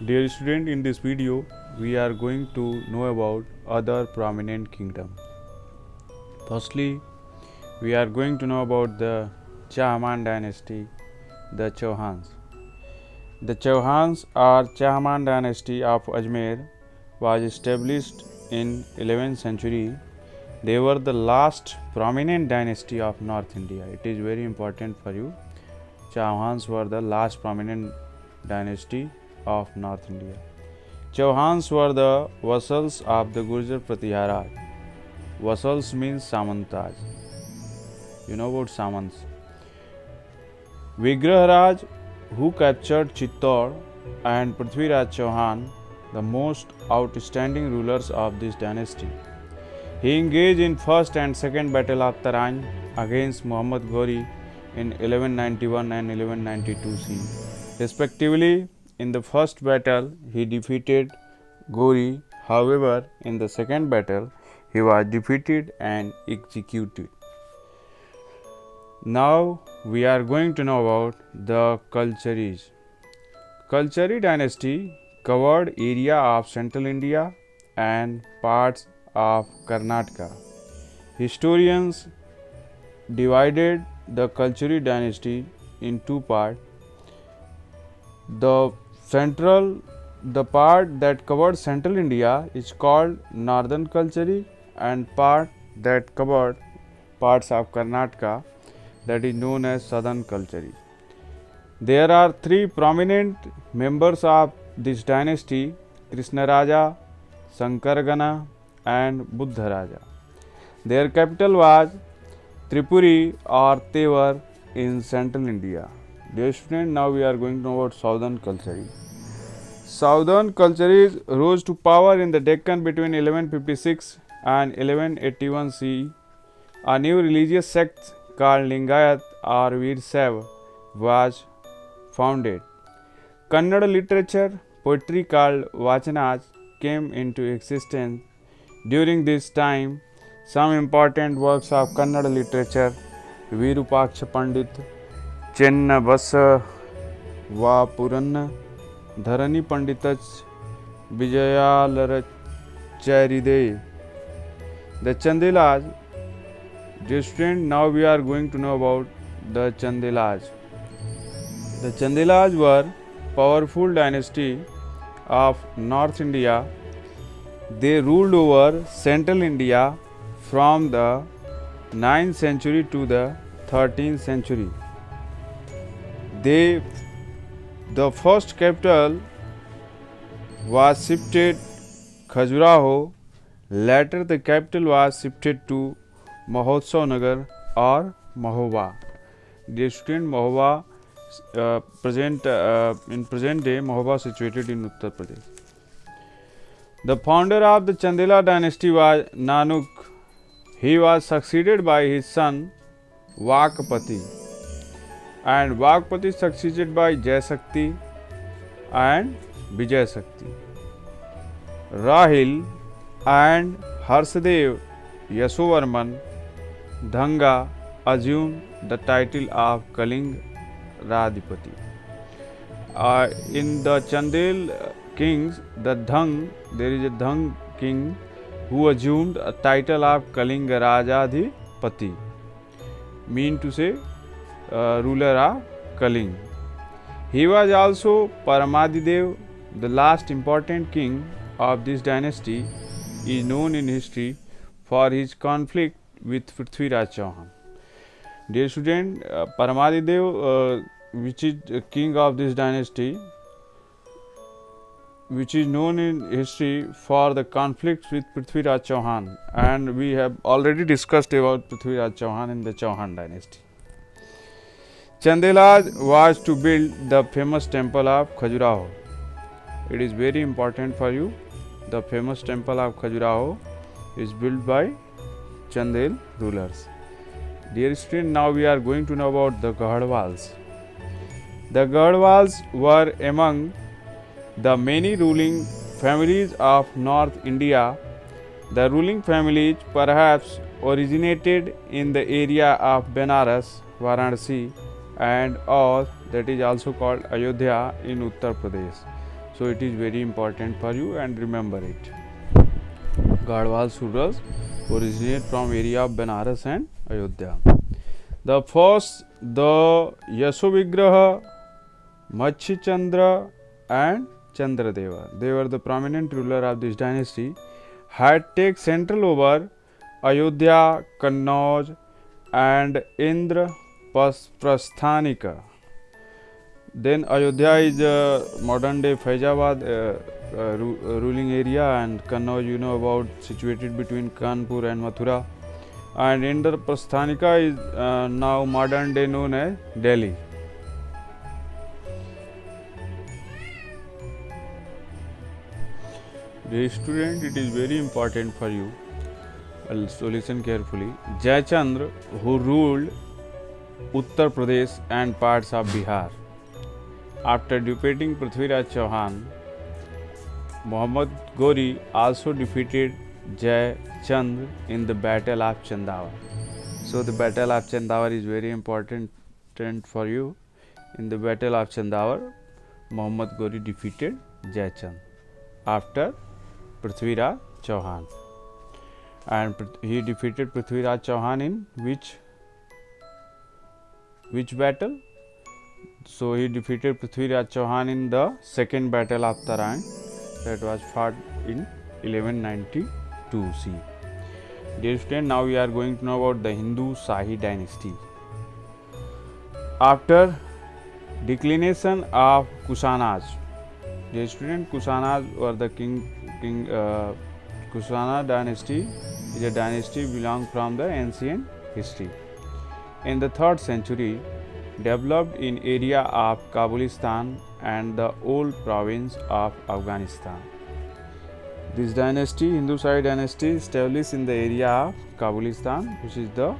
Dear student, in this video we are going to know about other prominent kingdom. Firstly, we are going to know about the Chahman dynasty, the Chauhans. The Chauhans or Chahman dynasty of Ajmer was established in 11th century. They were the last prominent dynasty of North India. It is very important for you. Chauhans were the last prominent dynasty of North India. Chauhans were the vassals of the Gurjar Pratihara. Vassals means Samantaj. You know about Samants. Vigraharaj, who captured Chittor, and Prithviraj Chauhan, the most outstanding rulers of this dynasty. He engaged in first and second battle of Tarain against Muhammad Ghori in 1191 and 1192 CE, respectively. In the first battle, he defeated Ghori. However, in the second battle, he was defeated and executed. Now, we are going to know about the Kalcharis. Kalchari dynasty covered area of central India and parts of Karnataka. Historians divided the Kalchari dynasty in two parts. The part that covered central India is called Northern Kalchari, and part that covered parts of Karnataka, that is known as Southern Kalchari. There are three prominent members of this dynasty: Krishnaraja, Sankaragana and Buddharaja. Their capital was Tripuri or Tevar in central India. Dear student, now we are going to know about Southern Kalchari. Southern Kalcharis rose to power in the Deccan between 1156 and 1181 CE. A new religious sect called Lingayat or Veersaiva was founded. Kannada literature, poetry called Vachanas came into existence. During this time, some important works of Kannada literature, Virupaksha Pandit, Chenna Basa Puranna, Dharani Panditach, Vijayalaracharide. The Chandelas. Dear student, now we are going to know about the Chandelas. The Chandelas were powerful dynasty of North India. They ruled over central India from the 9th century to the 13th century. The first capital was shifted Khajuraho. Later the capital was shifted to Mahotsav Nagar or Mahoba. Dear student, Mahoba in present day Mahoba situated in Uttar Pradesh. The founder of the Chandela dynasty was Nanuk. He was succeeded by his son Vakpati, and Vakpati succeeded by Jaysakti and Vijayasakti. Rahil and Harsadev Yashovarman Dhanga assumed the title of Kaling Radhipati. In the Chandel kings, there is a Dhang king who assumed a title of Kalinga Rajadhipati, mean to say ruler of Kaling. He was also Paramadidev. The last important king of this dynasty is known in history for his conflict with Prithviraj Chauhan. Dear student, Paramadidev, which is king of this dynasty, which is known in history for the conflicts with Prithviraj Chauhan, and we have already discussed about Prithviraj Chauhan in the Chauhan dynasty. Chandelas was to build the famous temple of Khajuraho. It is very important for you. The famous temple of Khajuraho is built by Chandel rulers. Dear student, now we are going to know about the Garhwals. The Garhwals were among the many ruling families of North India. The ruling families perhaps originated in the area of Benares, Varanasi and or that is also called Ayodhya in Uttar Pradesh. So it is very important for you and remember it. Garhwal Sudras originate from area of Banaras and Ayodhya. The first, the Yashovigraha, Machichandra and Chandradeva, they were the prominent ruler of this dynasty, had taken central over Ayodhya, Kannauj and Indraprasthanika. Then Ayodhya is modern day Faizabad ruling area, and Kannauj you know about, situated between Kanpur and Mathura, and Indraprasthanika is now modern day known as Delhi. Dear student, it is very important for you, so listen carefully. Jayachandra, who ruled Uttar Pradesh and parts of Bihar, after defeating Prithviraj Chauhan, Muhammad Ghori also defeated Jayachandra in the Battle of Chandavar. So the Battle of Chandavar is very important for you. In the Battle of Chandavar, Muhammad Ghori defeated Jayachandra after Prithviraj Chauhan, and he defeated Prithviraj Chauhan in which battle? So he defeated Prithviraj Chauhan in the second battle of Tarain, that was fought in 1192 C. Dear student, now we are going to know about the Hindu Shahi dynasty. After declination of Kushanas, dear student, Kushanas were the Kushana dynasty is a dynasty belong from the ancient history. In the 3rd century, developed in area of Kabulistan and the old province of Afghanistan. This dynasty, Hindu Shahi dynasty, established in the area of Kabulistan, which is the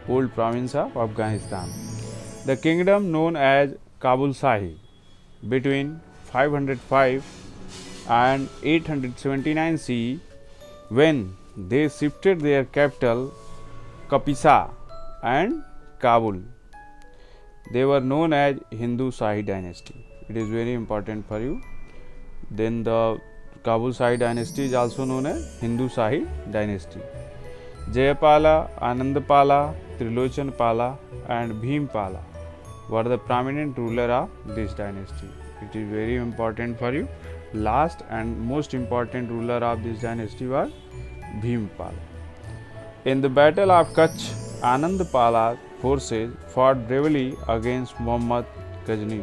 old province of Afghanistan. The kingdom known as Kabul Shahi between 505 and 879 CE, when they shifted their capital Kapisa and Kabul. They were known as Hindu Shahi dynasty. It is very important for you. Then the Kabul Shahi dynasty is also known as Hindu Shahi dynasty. Jayapala, Anandapala, Trilochanpala and Bhimpala were the prominent ruler of this dynasty. It is very important for you. Last and most important ruler of this dynasty was Bhimpala. In the Battle of Kutch, Anandapala's forces fought bravely against Muhammad Ghazni.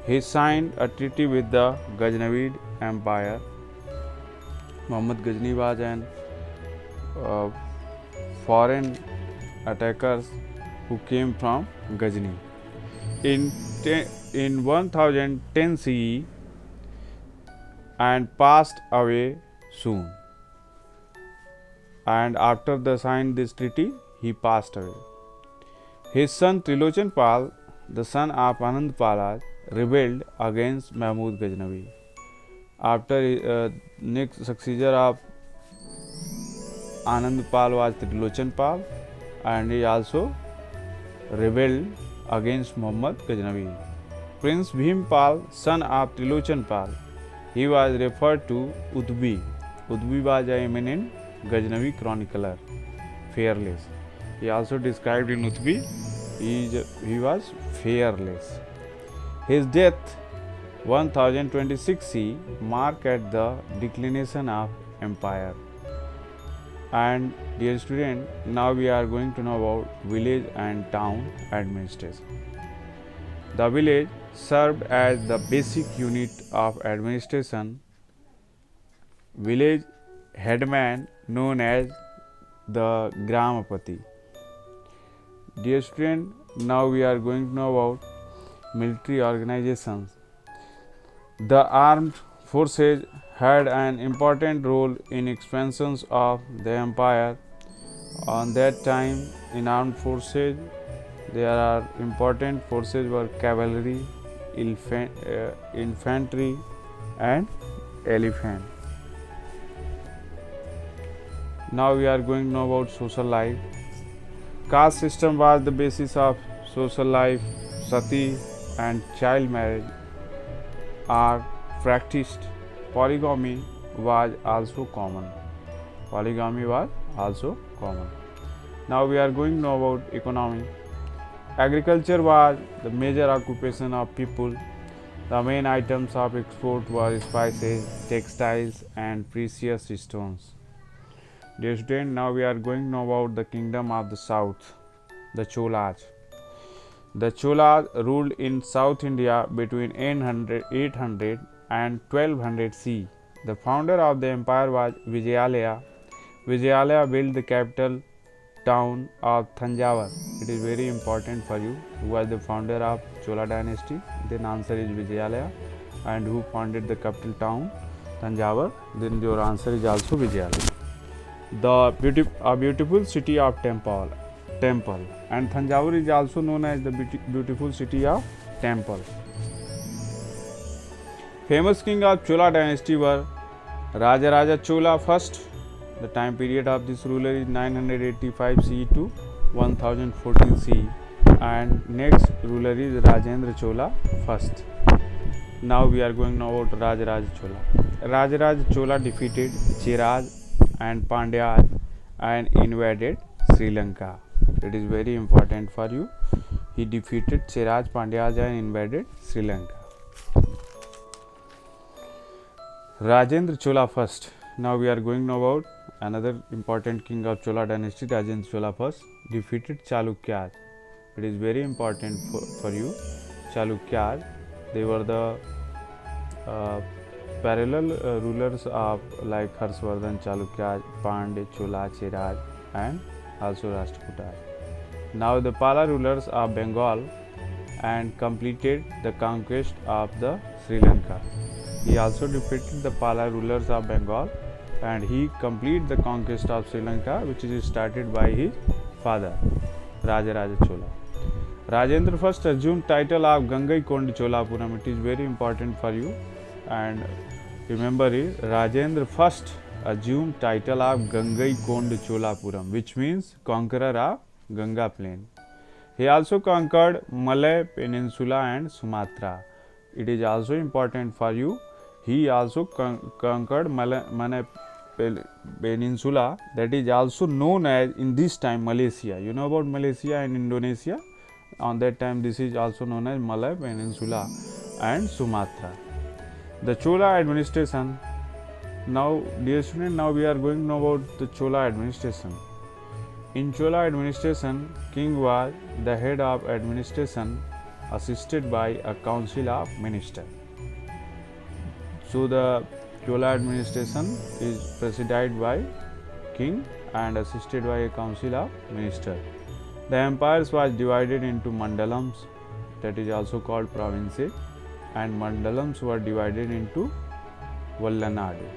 He signed a treaty with the Ghaznavid Empire. Muhammad Ghazni was an foreign attackers who came from Ghazni. In 1010 CE and passed away soon. And after they signed this treaty, he passed away. His son Trilochanpal, the son of Anandapala, rebelled against Mahmud Ghaznavi. After next successor of Anandapal was Trilochanpal, and he also rebelled against Muhammad Ghaznavi. Prince Bhimpal, son of Trilochanpal, he was referred to Udbi. Udbi was an eminent Ghaznavi chronicler, fearless. He also described in Udbi, he was fearless. His death 1026 CE marked at the declination of empire. And dear student, now we are going to know about village and town administration. The village served as the basic unit of administration. Village headman known as the Gramapati. Dear student, now we are going to know about military organizations. The armed forces had an important role in expansions of the empire. On that time, in armed forces, there are important forces were cavalry, infantry and elephant. Now we are going to know about social life. Caste system was the basis of social life. Sati and child marriage are practiced, polygamy was also common. Polygamy was also common. Now we are going to know about economy. Agriculture was the major occupation of people. The main items of export were spices, textiles, and precious stones. Dear student, now we are going to know about the kingdom of the south, the Cholas. The Cholas ruled in South India between 800 and 1200 CE. The founder of the empire was Vijayalaya. Vijayalaya built the capital town of Thanjavur. It is very important for you. Who was the founder of Chola dynasty? Then answer is Vijayalaya. And who founded the capital town Thanjavur? Then your answer is also Vijayalaya. A beautiful city of temple, and Thanjavur is also known as the beautiful city of temple. Famous king of Chola dynasty were Rajaraja Chola first. The time period of this ruler is 985 CE to 1014 CE, and next ruler is Rajendra Chola first. Now we are going to know about Rajaraja Chola. Rajaraja Chola defeated Cheras and Pandyas and invaded Sri Lanka. It is very important for you. He defeated Cheras, Pandyas and invaded Sri Lanka. Rajendra Chola first. Now we are going to know about another important king of Chola dynasty, Rajendra Chola first, defeated Chalukyas. It is very important for you. Chalukyas, they were the parallel rulers of like Harshvardhan, Chalukyas, Pandya, Chola, Cheras and also Rashtrakutas. Now the Pala rulers of Bengal and completed the conquest of the Sri Lanka. He also defeated the Pala rulers of Bengal and he completed the conquest of Sri Lanka, which is started by his father, Rajaraja Chola. Rajendra first assumed title of Gangaikonda Cholapuram. It is very important for you, and remember it. Rajendra first assumed title of Gangaikonda Cholapuram, which means conqueror of Ganga plain. He also conquered Malay Peninsula and Sumatra. It is also important for you. He also conquered Malay Peninsula, that is also known as in this time Malaysia. You know about Malaysia and Indonesia? On that time this is also known as Malay Peninsula and Sumatra. The Chola administration. Now dear student, now we are going to know about the Chola administration. In Chola administration, king was the head of administration assisted by a council of ministers. So the Chola administration is presided by king and assisted by a council of ministers. The empires was divided into mandalams, that is also called provinces, and mandalams were divided into Vallanadu.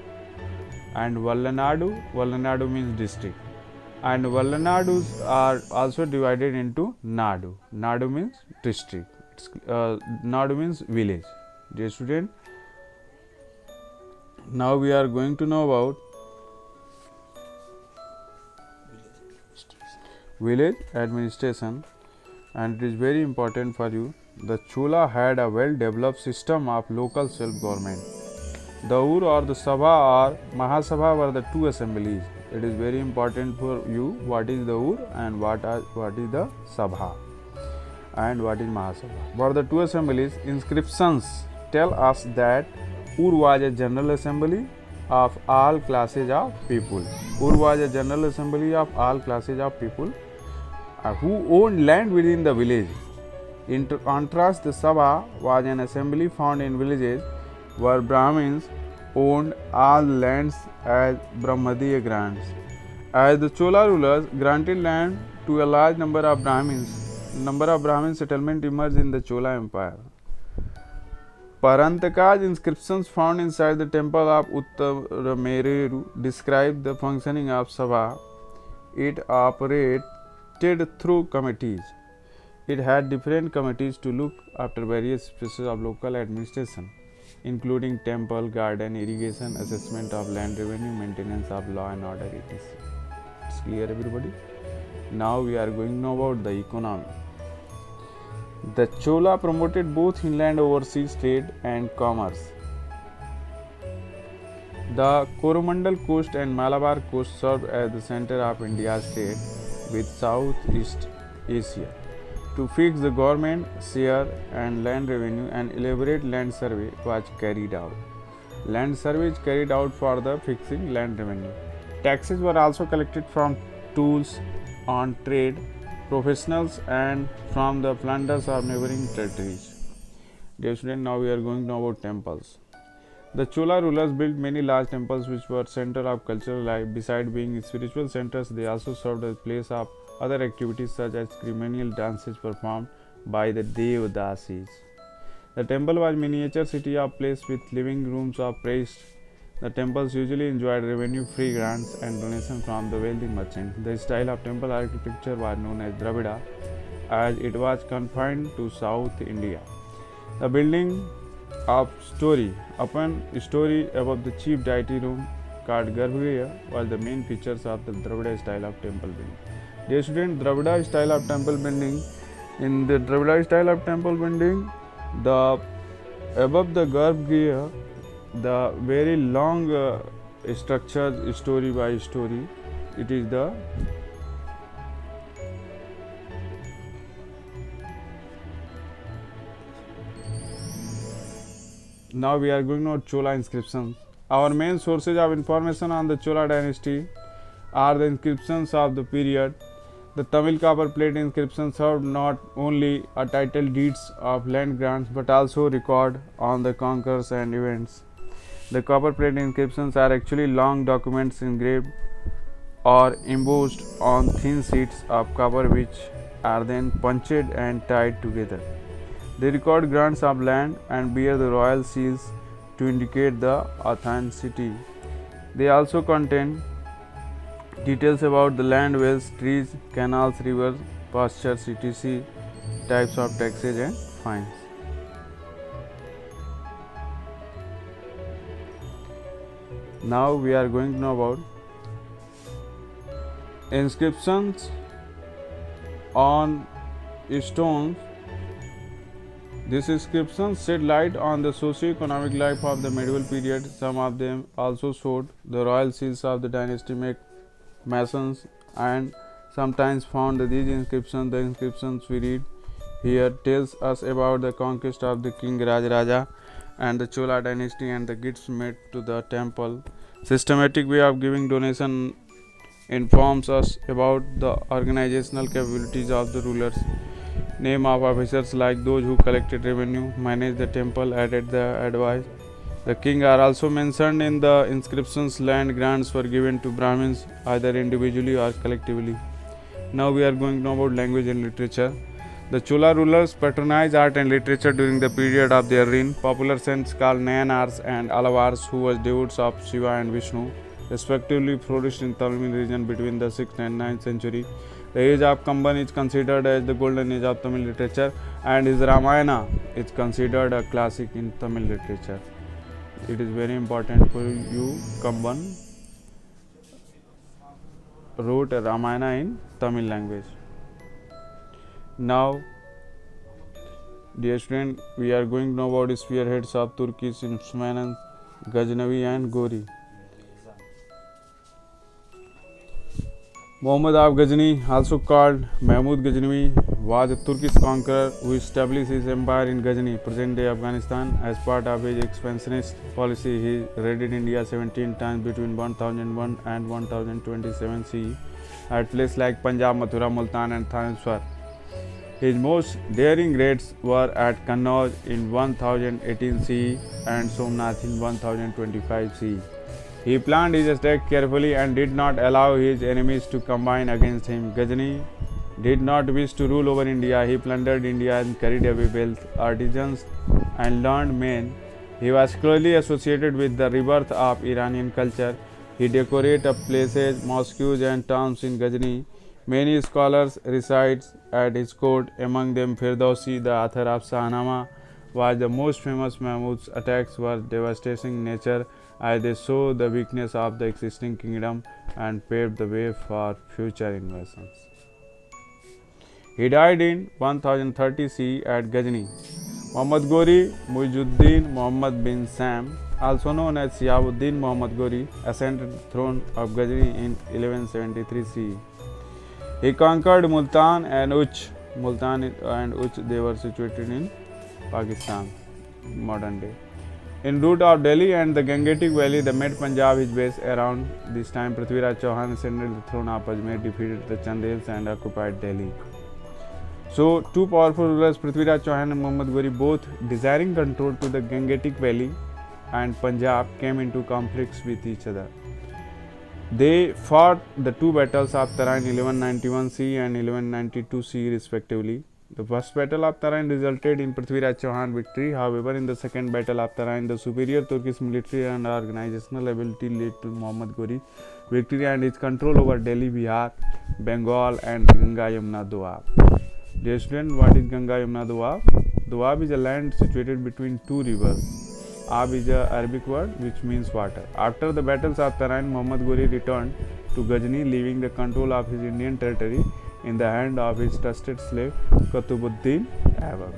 And Vallanadu means district. And Vallanadus are also divided into Nadu. Nadu means district. Nadu means village. Dear student, now we are going to know about village administration, and it is very important for you. The Chola had a well developed system of local self government. The Ur or the Sabha or Mahasabha were the two assemblies. It is very important for you what is the Ur and what is the Sabha and what is Mahasabha. For the two assemblies, inscriptions tell us that Ur was a general assembly of all classes of people. Ur was a general assembly of all classes of people who owned land within the village. In contrast, the Sabha was an assembly found in villages where Brahmins owned all lands as Brahmadiya grants. As the Chola rulers granted land to a large number of Brahmin settlement emerged in the Chola Empire. Parantaka's inscriptions found inside the temple of Uttarameru describe the functioning of Sabha. It operated through committees. It had different committees to look after various species of local administration, including temple, garden, irrigation, assessment of land revenue, maintenance of law and order, etc. It's clear, everybody? Now we are going to know about the economy. The Chola promoted both inland overseas trade and commerce. The Coromandel coast and Malabar coast served as the center of India's trade with Southeast Asia. To fix the government share and land revenue, an elaborate land survey was carried out. Land survey is carried out for the fixing land revenue. Taxes were also collected from tools on trade, professionals and from the plunders of neighboring territories. Dear students, now we are going to know about temples. The Chola rulers built many large temples which were center of cultural life. Besides being spiritual centers, they also served as place of other activities such as ceremonial dances performed by the Devadasis. The temple was miniature city of place with living rooms of priests. The temples usually enjoyed revenue-free grants and donations from the wealthy merchants. The style of temple architecture was known as Dravida, as it was confined to South India. The building of story upon story above the chief deity room called Garbhagriha was the main features of the Dravida style of temple building. Dear students, Dravida style of temple building. In the Dravida style of temple building, the above the Garbhagriha, the very long structure story by story, it is the Now we are going to know Chola inscriptions. Our main sources of information on the Chola dynasty are the inscriptions of the period. The Tamil copper plate inscriptions served not only a title deeds of land grants but also record on the conquerors and events. The copper plate inscriptions are actually long documents engraved or embossed on thin sheets of copper which are then punched and tied together. They record grants of land and bear the royal seals to indicate the authenticity. They also contain details about the land, wells, trees, canals, rivers, pastures, etc., types of taxes and fines. Now we are going to know about inscriptions on stones. These inscriptions shed light on the socio-economic life of the medieval period. Some of them also showed the royal seals of the dynasty masons and sometimes found these inscriptions. The inscriptions we read here tells us about the conquest of the king Rajaraja and the Chola dynasty and the gifts made to the temple. Systematic way of giving donation informs us about the organizational capabilities of the rulers. Name of officers like those who collected revenue, managed the temple, added the advice. The king are also mentioned in the inscriptions. Land grants were given to Brahmins either individually or collectively. Now we are going to know about language and literature. The Chola rulers patronized art and literature during the period of their reign. Popular saints called Nayanars and Alavars, who were devotees of Shiva and Vishnu, respectively flourished in Tamil region between the 6th and 9th century. The age of Kamban is considered as the golden age of Tamil literature, and his Ramayana is considered a classic in Tamil literature. It is very important for you. Kamban wrote a Ramayana in Tamil language. Now, dear student, we are going to know about spearheads of Turkish Ismail, Ghaznavi and Ghori. Muhammad of Ghazni, also called Mahmud Ghaznavi, was a Turkish conqueror who established his empire in Ghazni, present-day Afghanistan. As part of his expansionist policy, he raided India 17 times between 1001 and 1027 CE at places like Punjab, Mathura, Multan and Thaneswar. His most daring raids were at Kannauj in 1018 CE and Somnath in 1025 CE. He planned his attack carefully and did not allow his enemies to combine against him. Ghazni did not wish to rule over India. He plundered India and carried away wealth, artisans and learned men. He was closely associated with the rebirth of Iranian culture. He decorated places, mosques and tombs in Ghazni. Many scholars reside at his court, among them Firdausi, the author of Shahnama, was the most famous. Mahmud's attacks were devastating in nature as they show the weakness of the existing kingdom and paved the way for future invasions. He died in 1030 CE at Ghazni. Muhammad Ghori Muizuddin Muhammad bin Sam, also known as Shihabuddin Muhammad Ghori, ascended the throne of Ghazni in 1173 CE. He conquered Multan and Uch. Multan and Uch, they were situated in Pakistan, modern day. In route of Delhi and the Gangetic Valley, the Mid Punjab is based. Around this time, Prithviraj Chauhan ascended the throne of Ajmer, defeated the Chandels and occupied Delhi. So, two powerful rulers, Prithviraj Chauhan and Muhammad Ghori, both desiring control to the Gangetic Valley and Punjab, came into conflicts with each other. They fought the two battles of Tarain 1191 CE and 1192 CE respectively. The first battle of Tarain resulted in Prithviraj Chauhan victory. However, in the second battle of Tarain, the superior Turkish military and organizational ability led to Muhammad Ghori victory and his control over Delhi, Bihar, Bengal and Ganga Yamuna Doab. Dear student, what is Ganga Yamuna Doab? Doab is a land situated between two rivers. Ab is a Arabic word which means water. After the battles of Tarain, Muhammad Ghori returned to Ghazni, leaving the control of his Indian territory in the hand of his trusted slave Qutbuddin Aibak.